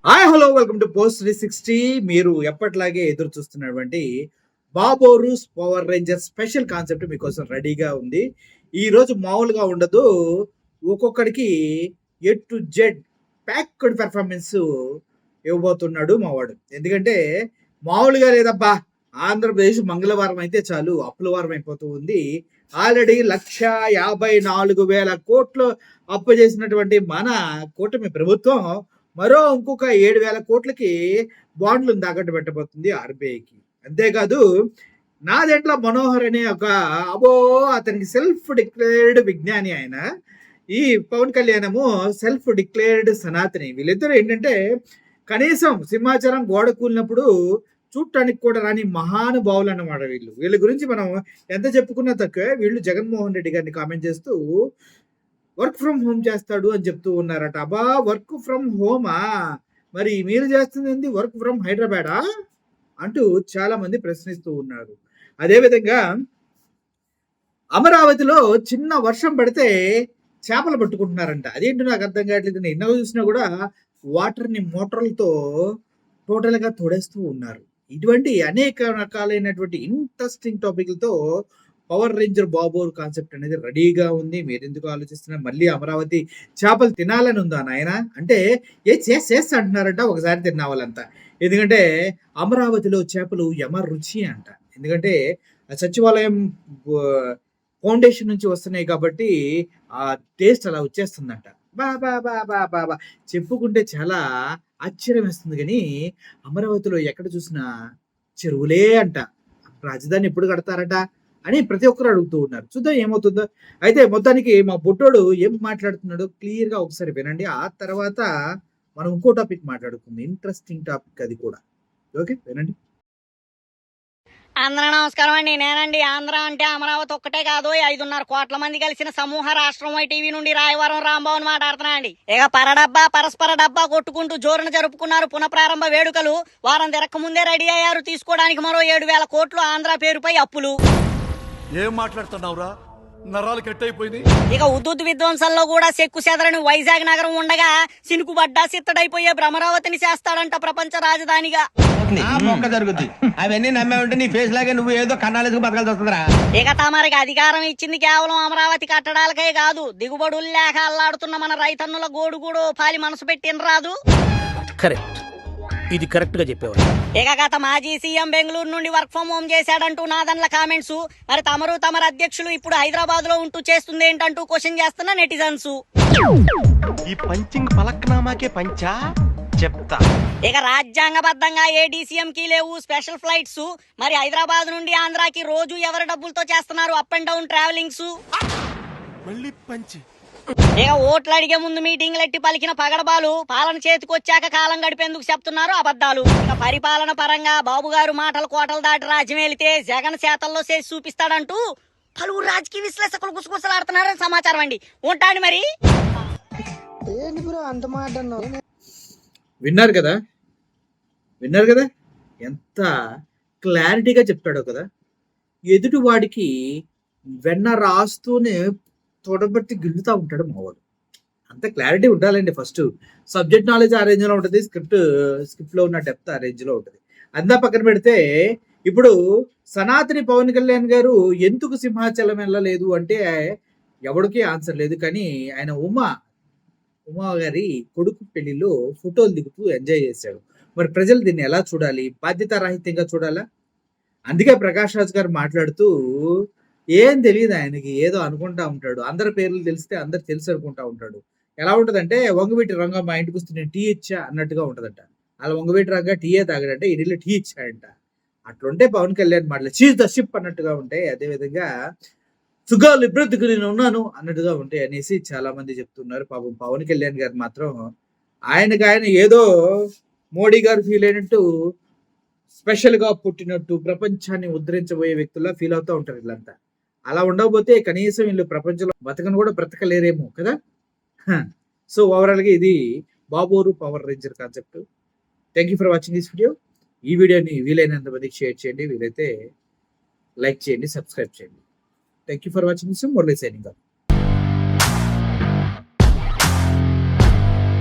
Hi hello welcome to post 360. మీరు ఎప్పట్లాగే ఎదురు చూస్తున్నటువంటి బాబోరూస్ పవర్ రేంజర్ స్పెషల్ కాన్సెప్ట్ మీకోసం రెడీగా ఉంది. ఈ రోజు మామూలుగా ఉండదు. ఒక్కొక్కడికి A to Z packed performance ఇవ్వబోతున్నాడు మావాడు. ఎందుకంటే మామూలుగా లేదబ్బా, ఆంధ్రప్రదేశ్ మంగళవారం అయితే చాలు అప్పుల వారం అయిపోతూ ఉంది. ఆల్రెడీ 1,54,000 కోట్లు అప్పు చేసినటువంటి మన కూటమి ప్రభుత్వం మరో ఇంకొక 7,000 కోట్లకి బాండ్లను తాకట్టు పెట్టబోతుంది ఆర్బీఐకి. అంతేకాదు నాదెంట్ల మనోహర్ అనే ఒక అతనికి సెల్ఫ్ డిక్లేర్డ్ విజ్ఞాని ఆయన. ఈ పవన్ కళ్యాణము సెల్ఫ్ డిక్లేర్డ్ సనాతని. వీళ్ళిద్దరూ ఏంటంటే కనీసం సింహాచలం గోడ కూలినప్పుడు చూడటానికి కూడా రాని మహానుభావులు అన్నమాట వీళ్ళు. వీళ్ళ గురించి మనం ఎంత చెప్పుకున్నా తక్కువే. వీళ్ళు జగన్మోహన్ రెడ్డి గారిని కామెంట్ చేస్తూ వర్క్ ఫ్రమ్ హోమ్ చేస్తాడు అని చెప్తూ ఉన్నారట. వర్క్ ఫ్రమ్ హోమా? మరి మీరు చేస్తుంది ఏంది? వర్క్ ఫ్రమ్ హైదరాబాదా అంటూ చాలా మంది ప్రశ్నిస్తూ ఉన్నారు. అదేవిధంగా అమరావతిలో చిన్న వర్షం పడితే చేపలు పట్టుకుంటున్నారంట. అదేంటో నాకు అర్థం కావట్లేదు. ఎన్నో చూసినా కూడా వాటర్ని మోటార్లతో టోటల్గా తోడేస్తూ ఉన్నారు. ఇటువంటి అనేక రకాలైనటువంటి ఇంట్రెస్టింగ్ టాపిక్లతో పవర్ రేంజర్ బాబోర్ కాన్సెప్ట్ అనేది రెడీగా ఉంది. మీరు ఎందుకు ఆలోచిస్తున్నారు? మళ్ళీ అమరావతి చేపలు తినాలని ఉందా నాయన? అంటే చేస్తా అంటున్నారంట. ఒకసారి తిన్నావాలంతా. ఎందుకంటే అమరావతిలో చేపలు యమ రుచి అంట. ఎందుకంటే సచివాలయం ఫౌండేషన్ నుంచి వస్తున్నాయి కాబట్టి ఆ టేస్ట్ అలా వచ్చేస్తుందంట. బాబా చెప్పుకుంటే చాలా ఆశ్చర్యం వేస్తుంది. కానీ అమరావతిలో ఎక్కడ చూసినా చెరువులే అంట. రాజధాని ఎప్పుడు కడతారట అని ప్రతి ఒక్కరు అడుగుతూ ఉన్నారు. చూద్దాం ఏమవుతుందో. అయితే మొత్తానికి మా బుట్టోడు ఏం మాట్లాడుతున్నాడో క్లియర్ గా ఒకసారి వినండి. ఆ తర్వాత మనం ఇంకో టాపిక్ మాట్లాడుకుందాం. ఇంట్రెస్టింగ్ టాపిక్ అది కూడా. ఓకే, వినండి. ఆంధ్ర నమస్కారం అండి. నేనండి. ఆంధ్ర అంటే అమరావతి ఒక్కటే కాదు, 5.5 కోట్ల మంది కలిసిన సమూహ రాష్ట్రం. టీవీ నుండి రాయవరం రాంబాబుని మాట్లాడుతున్నా అండి. ఇక పరస్పర డబ్బా కొట్టుకుంటూ జోరున జరుపుకున్నారు పునఃప్రారంభ వేడుకలు. వారం తిరక్క ముందే రెడీ అయ్యారు తీసుకోవడానికి మరో 7,000 కోట్లు ఆంధ్ర పేరుపై అప్పులు. ఏం మాట్లాడుతున్నావురా? నరాలు కట్ అయిపోయింది. ఇక ఉద్దుత్ విధ్వంసంలో కూడా చెక్కు చెదరని వైజాగ్ నగరం ఉండగా సినుకుబడ్డా సిత్తడైపోయే భ్రమరావతిని చేస్తాడంట ప్రపంచ రాజధానిగా. జరుగుద్ది అవన్నీ నమ్మే ఉంటే నీ ఫేస్ లాగే నువ్వు ఏదో కన్నాలేసుకు బతకాల్సి వస్తుందిరా. ఇక తమరికి అధికారం ఇచ్చింది కేవలం అమరావతి కట్టడాలకే కాదు, దిగుబడులు లేక అల్లాడుతున్న మన రైతన్నుల గోడుగూడు పాలి మనసు పెట్టిన రాదు. కరెక్ట్, ఇది కరెక్ట్ గా చెప్పేవారు. ఇక గత మాజీ సీఎం బెంగళూరు నుండి వర్క్ ఫ్రం హోమ్ చేశాడంటూ నాదన్ల కామెంట్స్. మరి తమరు అధ్యక్షులు ఇప్పుడు హైదరాబాద్ లో ఉంటూ చేస్తుంది ఏంటంటూ క్వశ్చన్ చేస్తున్న నెటిజన్స్. ఈ పంచింగ్ పలక్నామాకే పంచా చెప్తా. ఇక రాజ్యాంగబద్ధంగా ఏ డీసీఎం కి లేవు స్పెషల్ ఫ్లైట్స్. మరి హైదరాబాద్ నుండి ఆంధ్రాకి రోజు ఎవరి డబ్బులతో చేస్తున్నారు అప్ అండ్ డౌన్ ట్రావెలింగ్స్. మళ్ళీ పంచి. ఇక ఓట్లు అడిగే ముందు మీటింగ్లు ఎట్టి పలికిన పగడబాలు పాలన చేతికొచ్చాక కాలం గడిపేందుకు చెప్తున్నారు అబద్ధాలు. ఇక పరిపాలన పరంగా బాబు గారు మాటలు కోటలు దాటి రాజ్యం వెళితే జగన్ చేతల్లో చేసి చూపిస్తాడంటూ పలువురు రాజకీయ విశ్లేషకులు గుసగుసలాడుతున్నారని సమాచారం అండి. ఉంటాండి మరి. విన్నారు కదా ఎంత క్లారిటీగా చెప్తాడో కదా. ఎదుటి వాడికి వెన్న రాస్తూనే తోడబట్టి గిల్లుతా ఉంటాడు మావాడు. అంత క్లారిటీ ఉండాలండి. ఫస్ట్ సబ్జెక్ట్ నాలెడ్జ్ ఆ రేంజ్ లో ఉంటుంది, స్క్రిప్ట్ లో ఉన్న డెప్త్ ఆ రేంజ్ లో ఉంటుంది. అంతా పక్కన పెడితే ఇప్పుడు సనాతని పవన్ కళ్యాణ్ గారు ఎందుకు సింహాచలం వెళ్ళలేదు అంటే ఎవడికి ఆన్సర్ లేదు. కానీ ఆయన ఉమా గారి కొడుకు పెళ్లిలో ఫోటోలు దిగుతూ ఎంజాయ్ చేశాడు. మరి ప్రజలు దీన్ని ఎలా చూడాలి? బాధ్యతారాహిత్యంగా చూడాలా? అందుకే ప్రకాష్ రాజ్ గారు మాట్లాడుతూ ఏం తెలియదు ఆయనకి, ఏదో అనుకుంటా ఉంటాడు. అందరి పేర్లు తెలిస్తే అందరు తెలుసు అనుకుంటా ఉంటాడు. ఎలా ఉంటదంటే వంగవీటి రంగ మా ఇంటికి వస్తే నేను టీ ఇచ్చా అన్నట్టుగా ఉంటదంట. అలా వంగవీటి రంగ టీయే తాగాడంటే ఇడిలో టీ ఇచ్చాడంట. అట్లుంటే పవన్ కళ్యాణ్ మాటలు చీజ్ ద షిప్ అన్నట్టుగా ఉంటాయి. అదేవిధంగా సుగాలు ఇబ్రద్దుకు నేను ఉన్నాను అన్నట్టుగా ఉంటాయి అనేసి చాలా మంది చెప్తున్నారు. పాపం పవన్ కళ్యాణ్ గారు మాత్రం ఆయన ఏదో మోడీ గారు ఫీల్ అయినట్టు, స్పెషల్ గా పుట్టినట్టు, ప్రపంచాన్ని ఉద్ధరించబోయే వ్యక్తుల్లా ఫీల్ అవుతూ ఉంటారు వీళ్ళంతా. అలా ఉండకపోతే కనీసం వీళ్ళు ప్రపంచంలో బతకను కూడా బ్రతకలేరేమో కదా. సో ఓవరాల్ గా ఇది బాబోరు power ranger concept. Thank you for watching this video. ఈ వీడియోని వీలైనంత మందికి షేర్ చేయండి, వీలైతే లైక్ చేయండి, సబ్స్క్రైబ్ చేయండి. Thank you for watching this. Murali signing.